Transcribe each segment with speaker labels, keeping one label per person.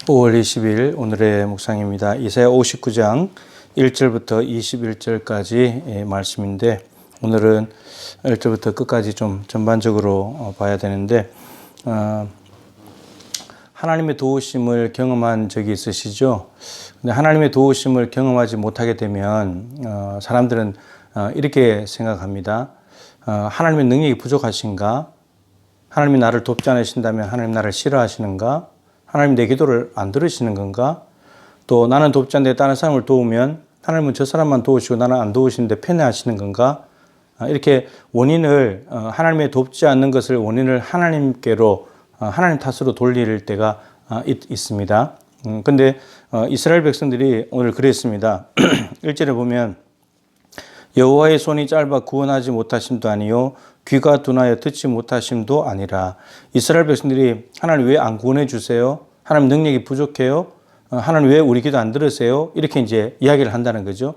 Speaker 1: 5월 20일 오늘의 묵상입니다. 이사야 59장 1절부터 21절까지 말씀인데 오늘은 1절부터 끝까지 좀 전반적으로 봐야 되는데 하나님의 도우심을 경험한 적이 있으시죠? 근데 하나님의 도우심을 경험하지 못하게 되면 사람들은 이렇게 생각합니다. 하나님의 능력이 부족하신가? 하나님이 나를 돕지 않으신다면 하나님 나를 싫어하시는가? 하나님 내 기도를 안 들으시는 건가? 또 나는 돕지 않는데 다른 사람을 도우면 하나님은 저 사람만 도우시고 나는 안 도우시는데 편애하시는 건가? 이렇게 원인을 하나님의 돕지 않는 것을 원인을 하나님께로 하나님 탓으로 돌릴 때가 있습니다. 근데 이스라엘 백성들이 오늘 그랬습니다. 1절에 보면 여호와의 손이 짧아 구원하지 못하심도 아니요 귀가 둔하여 듣지 못하심도 아니라. 이스라엘 백성들이 하나님 왜 안 구원해 주세요? 하나님 능력이 부족해요? 하나님 왜 우리 기도 안 들으세요? 이렇게 이제 이야기를 한다는 거죠.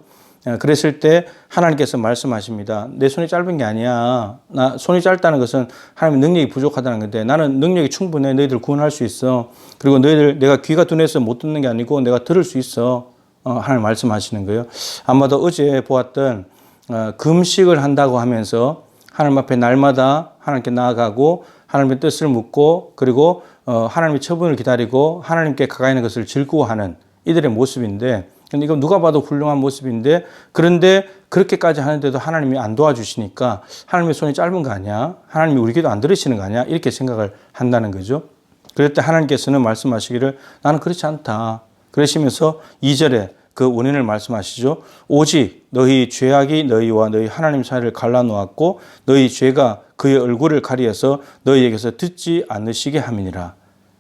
Speaker 1: 그랬을 때 하나님께서 말씀하십니다. 내 손이 짧은 게 아니야. 나 손이 짧다는 것은 하나님 능력이 부족하다는 건데 나는 능력이 충분해. 너희들 구원할 수 있어. 그리고 너희들 내가 귀가 둔해서 못 듣는 게 아니고 내가 들을 수 있어. 하나님 말씀하시는 거예요. 아마도 어제 보았던 금식을 한다고 하면서 하나님 앞에 날마다 하나님께 나아가고 하나님의 뜻을 묻고 그리고 하나님의 처분을 기다리고 하나님께 가까이 있는 것을 즐거워하는 이들의 모습인데, 근데 이건 누가 봐도 훌륭한 모습인데, 그런데 그렇게까지 하는데도 하나님이 안 도와주시니까 하나님의 손이 짧은 거 아니야? 하나님이 우리 기도 안 들으시는 거 아니야? 이렇게 생각을 한다는 거죠. 그럴 때 하나님께서는 말씀하시기를 나는 그렇지 않다. 그러시면서 2절에 그 원인을 말씀하시죠. 오직 너희 죄악이 너희와 너희 하나님 사이를 갈라놓았고 너희 죄가 그의 얼굴을 가리어서 너희에게서 듣지 않으시게 함이니라.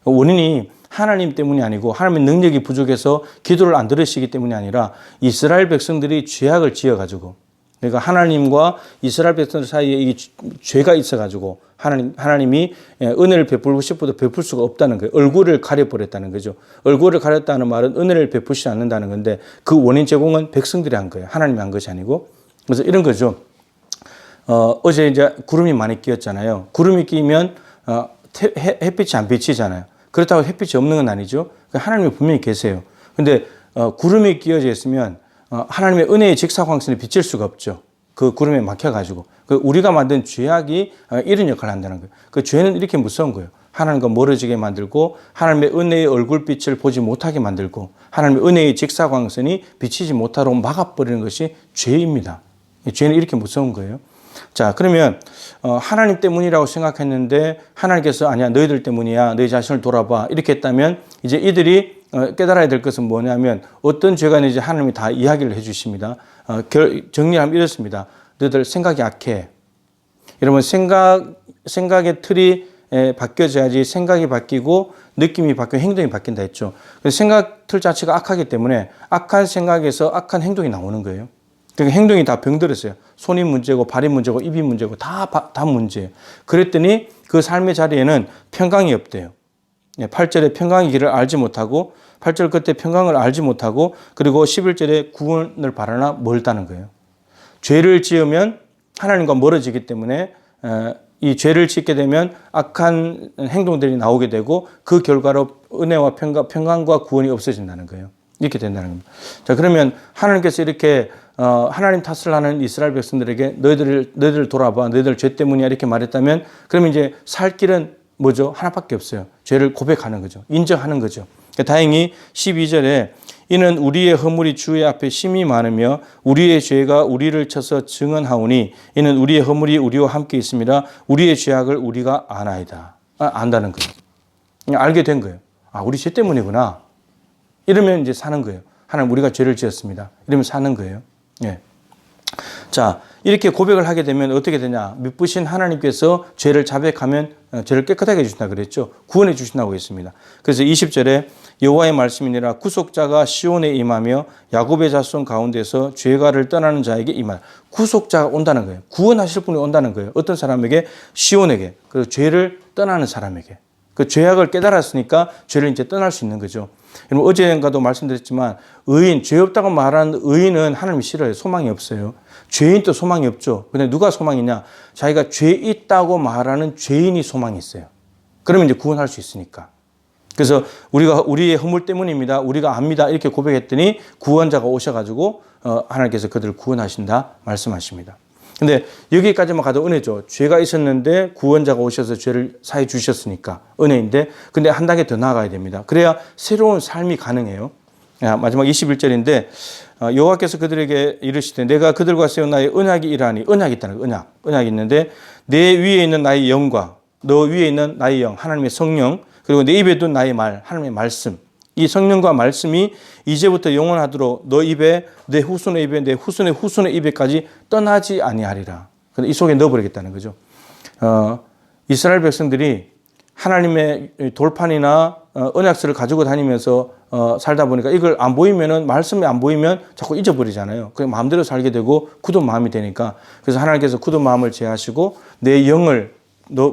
Speaker 1: 원인이 하나님 때문이 아니고 하나님의 능력이 부족해서 기도를 안 들으시기 때문이 아니라 이스라엘 백성들이 죄악을 지어가지고, 그러니까 하나님과 이스라엘 백성들 사이에 이 죄가 있어가지고 하나님이 은혜를 베풀고 싶어도 베풀 수가 없다는 거예요. 얼굴을 가려버렸다는 거죠. 얼굴을 가렸다는 말은 은혜를 베푸시지 않는다는 건데 그 원인 제공은 백성들이 한 거예요. 하나님이 한 것이 아니고. 그래서 이런 거죠. 어제 이제 구름이 많이 끼었잖아요. 구름이 끼면 햇빛이 안 비치잖아요. 그렇다고 햇빛이 없는 건 아니죠. 하나님이 분명히 계세요. 근데 구름이 끼어져 있으면 하나님의 은혜의 직사광선이 비칠 수가 없죠. 그 구름에 막혀가지고. 우리가 만든 죄악이 이런 역할을 한다는 거예요. 그 죄는 이렇게 무서운 거예요. 하나님과 멀어지게 만들고 하나님의 은혜의 얼굴빛을 보지 못하게 만들고 하나님의 은혜의 직사광선이 비치지 못하도록 막아버리는 것이 죄입니다. 죄는 이렇게 무서운 거예요. 자, 그러면 하나님 때문이라고 생각했는데 하나님께서 아니야 너희들 때문이야 너희 자신을 돌아봐 이렇게 했다면 이제 이들이 깨달아야 될 것은 뭐냐면 어떤 죄가 있는지 하나님이 다 이야기를 해 주십니다. 정리하면 이렇습니다. 너희들 생각이 약해. 여러분 생각의 틀이 바뀌어져야지 생각이 바뀌고 느낌이 바뀌고 행동이 바뀐다 했죠. 그래서 생각 틀 자체가 악하기 때문에 악한 생각에서 악한 행동이 나오는 거예요. 그러니까 행동이 다 병들었어요. 손이 문제고 발이 문제고 입이 문제고 다 문제예요. 그랬더니 그 삶의 자리에는 평강이 없대요. 8절에 평강의 길을 알지 못하고 8절 끝에 평강을 알지 못하고 그리고 11절에 구원을 바라나 멀다는 거예요. 죄를 지으면 하나님과 멀어지기 때문에 이 죄를 짓게 되면 악한 행동들이 나오게 되고 그 결과로 은혜와 평강과 구원이 없어진다는 거예요. 이렇게 된다는 겁니다. 자, 그러면 하나님께서 이렇게 하나님 탓을 하는 이스라엘 백성들에게 너희들 돌아봐. 너희들 죄 때문이야. 이렇게 말했다면 그러면 이제 살 길은 뭐죠? 하나밖에 없어요. 죄를 고백하는 거죠. 인정하는 거죠. 다행히 12절에 이는 우리의 허물이 주의 앞에 심히 많으며 우리의 죄가 우리를 쳐서 증언하오니 이는 우리의 허물이 우리와 함께 있습니다. 우리의 죄악을 우리가 아나이다. 안다는 거예요. 그냥 알게 된 거예요. 아, 우리 죄 때문이구나. 이러면 이제 사는 거예요. 하나님 우리가 죄를 지었습니다. 이러면 사는 거예요. 예. 자, 이렇게 고백을 하게 되면 어떻게 되냐? 미쁘신 하나님께서 죄를 자백하면 죄를 깨끗하게 해주신다 그랬죠. 구원해 주신다고 했습니다. 그래서 20절에 여호와의 말씀이니라 구속자가 시온에 임하며 야곱의 자손 가운데서 죄가를 떠나는 자에게 임하라. 구속자가 온다는 거예요. 구원하실 분이 온다는 거예요. 어떤 사람에게? 시온에게. 그 죄를 떠나는 사람에게. 그 죄악을 깨달았으니까 죄를 이제 떠날 수 있는 거죠. 여러분 어제인가도 말씀드렸지만 의인, 죄 없다고 말하는 의인은 하나님이 싫어요. 소망이 없어요. 죄인도 소망이 없죠. 근데 누가 소망이 있냐? 자기가 죄 있다고 말하는 죄인이 소망이 있어요. 그러면 이제 구원할 수 있으니까. 그래서 우리의 허물 때문입니다. 우리가 압니다. 이렇게 고백했더니 구원자가 오셔가지고 하나님께서 그들을 구원하신다 말씀하십니다. 근데 여기까지만 가도 은혜죠. 죄가 있었는데 구원자가 오셔서 죄를 사해 주셨으니까 은혜인데, 근데 한 단계 더 나아가야 됩니다. 그래야 새로운 삶이 가능해요. 마지막 21절인데 여호와께서 그들에게 이르시되 내가 그들과 세운 나의 언약이 이러하니, 언약이 있다는 거예요. 언약이 있는데 내 위에 있는 나의 영과 너 위에 있는 나의 영, 하나님의 성령, 그리고 내 입에 둔 나의 말, 하나님의 말씀, 이 성령과 말씀이 이제부터 영원하도록 너 입에, 내 후손의 입에, 내 후손의 후손의 입에까지 떠나지 아니하리라. 이 속에 넣어버리겠다는 거죠. 이스라엘 백성들이 하나님의 돌판이나 언약서를 가지고 다니면서 살다 보니까 이걸 안 보이면은, 말씀이 안 보이면 자꾸 잊어버리잖아요. 그냥 마음대로 살게 되고 굳은 마음이 되니까. 그래서 하나님께서 굳은 마음을 제하시고 내 영을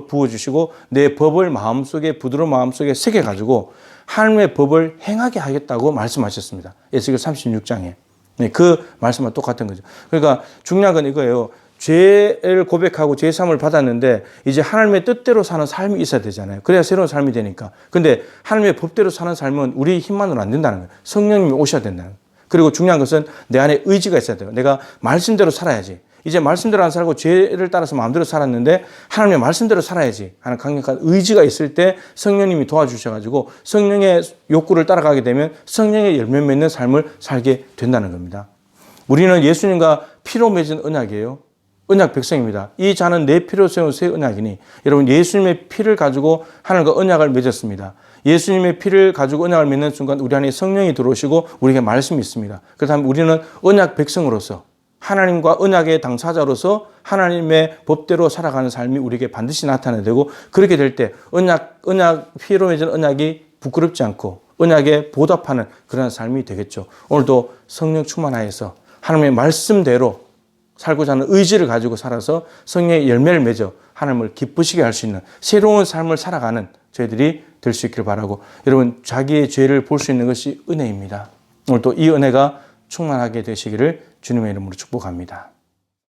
Speaker 1: 부어주시고 내 법을 마음속에, 부드러운 마음속에 새겨가지고 하나님의 법을 행하게 하겠다고 말씀하셨습니다. 에스겔 36장에. 네, 그 말씀과 똑같은 거죠. 그러니까 중요한 건 이거예요. 죄를 고백하고 죄 사함을 받았는데 이제 하나님의 뜻대로 사는 삶이 있어야 되잖아요. 그래야 새로운 삶이 되니까. 근데 하나님의 법대로 사는 삶은 우리 힘만으로 안 된다는 거예요. 성령님이 오셔야 된다는 거예요. 그리고 중요한 것은 내 안에 의지가 있어야 돼요. 내가 말씀대로 살아야지. 이제 말씀대로 안 살고 죄를 따라서 마음대로 살았는데 하나님의 말씀대로 살아야지 하는 강력한 의지가 있을 때 성령님이 도와주셔가지고 성령의 욕구를 따라가게 되면 성령의 열매 맺는 삶을 살게 된다는 겁니다. 우리는 예수님과 피로 맺은 언약이에요. 언약 백성입니다. 이 자는 내 피로 세운 새 언약이니, 여러분 예수님의 피를 가지고 하나님과 언약을 맺었습니다. 예수님의 피를 가지고 언약을 맺는 순간 우리 안에 성령이 들어오시고 우리에게 말씀이 있습니다. 그렇다면 우리는 언약 백성으로서 하나님과 언약의 당사자로서 하나님의 법대로 살아가는 삶이 우리에게 반드시 나타나야 되고, 그렇게 될 때 피로 맺은 언약이 부끄럽지 않고 언약에 보답하는 그런 삶이 되겠죠. 오늘도 성령 충만하여서 하나님의 말씀대로 살고자 하는 의지를 가지고 살아서 성령의 열매를 맺어 하나님을 기쁘시게 할 수 있는 새로운 삶을 살아가는 저희들이 될 수 있기를 바라고, 여러분 자기의 죄를 볼 수 있는 것이 은혜입니다. 오늘 또 이 은혜가 충만하게 되시기를 주님의 이름으로 축복합니다.